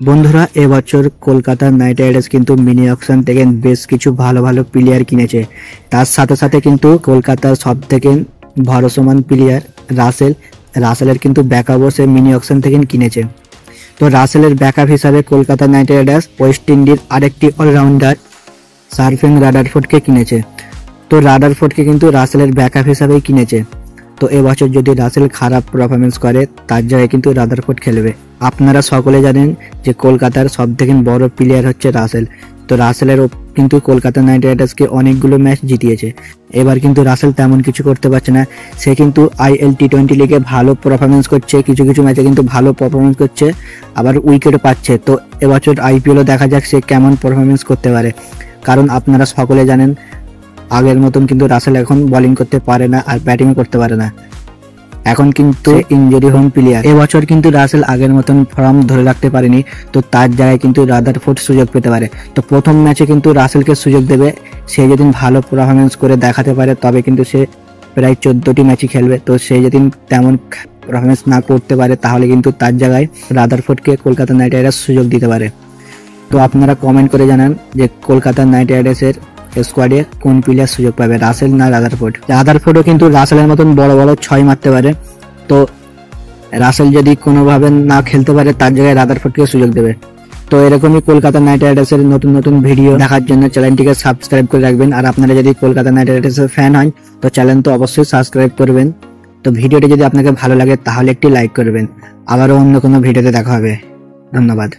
বন্ধুরা এবছর Kolkata night Riders কিন্তু মিনি অকশন থেকে বেশ কিছু ভালো ভালো প্লেয়ার কিনেছে। তার সাথে সাথে কিন্তু কলকাতার সব থেকে ভরসমান প্লেয়ার রাসেলের কিন্তু ব্যাকআপও সে মিনি অকশন থেকে কিনেছে। তো রাসেলের ব্যাকআপ হিসাবে Kolkata night Riders West Indies আরেকটি অলরাউন্ডার সার্ফিং রাদারফোর্ডকে কিনেছে। তো রাদারফোর্ডকে কিন্তু রাসেলের ব্যাকআপ হিসাবেই কিনেছে। তো এবছর যদি রাসেল খারাপ পারফরমেন্স করে তার জায়গায় কিন্তু রাদারফোর্ড খেলবে। আপনারা সকলে জানেন যে কলকাতার সবথেকে বড় প্লেয়ার হচ্ছে রাসেল। তো রাসেলের কিন্তু কলকাতা নাইট রাইডার্সকে অনেকগুলো ম্যাচ জিতিয়েছে। এবার কিন্তু রাসেল তেমন কিছু করতে পারছে না। সে কিন্তু IL T20 লিগে ভালো পারফরমেন্স করছে, কিছু কিছু ম্যাচে কিন্তু ভালো পারফরমেন্স করছে, আবার উইকেটও পাচ্ছে। তো এবছর IPL দেখা যাক সে কেমন পারফরমেন্স করতে পারে, কারণ আপনারা সকলে জানেন আগের মতন কিন্তু রাসেল এখন বোলিং করতে পারে না আর ব্যাটিং করতে পারে না। এখন কিন্তু ইনজুরি হোম প্লেয়ার। এবছর কিন্তু রাসেল আগের মতন ফর্ম ধরে রাখতে পারেনি। তো তার জায়গায় কিন্তু রাদারফোর্ড সুযোগ পেতে পারে। তো প্রথম ম্যাচে কিন্তু রাসেলকে সুযোগ দেবে। সে যেদিন ভালো পারফরমেন্স করে দেখাতে পারে তবে কিন্তু সে প্রায় 14টি ম্যাচই খেলবে। তো সে যেদিন তেমন পারফরমেন্স না করতে পারে তাহলে কিন্তু তার জায়গায় রাদারফোর্ডকে কলকাতা নাইট রাইডার্স সুযোগ দিতে পারে। তো আপনারা কমেন্ট করে জানান যে কলকাতা নাইট রাইডার্সের স্কোয়াডে কোন প্লেয়ার সুযোগ পাবে, রাসেল না রাদারফোর্ডও কিন্তু রাসেলের মতন বড় বড় 6 মারতে পারে। তো রাসেল যদি কোনোভাবে না খেলতে পারে তার জায়গায় রাদারফোর্ডকে সুযোগ দেবে। তো এরকমই কলকাতা নাইট রাইডার্সের নতুন নতুন ভিডিও দেখার জন্য চ্যানেলটিকে সাবস্ক্রাইব করে রাখবেন। আর আপনারা যদি কলকাতা নাইট রাইডার্সের ফ্যান হয় তো চ্যানেল তো অবশ্যই সাবস্ক্রাইব করবেন। তো ভিডিওটি যদি আপনাকে ভালো লাগে তাহলে একটি লাইক করবেন। আবারও অন্য কোনো ভিডিওতে দেখা হবে। ধন্যবাদ।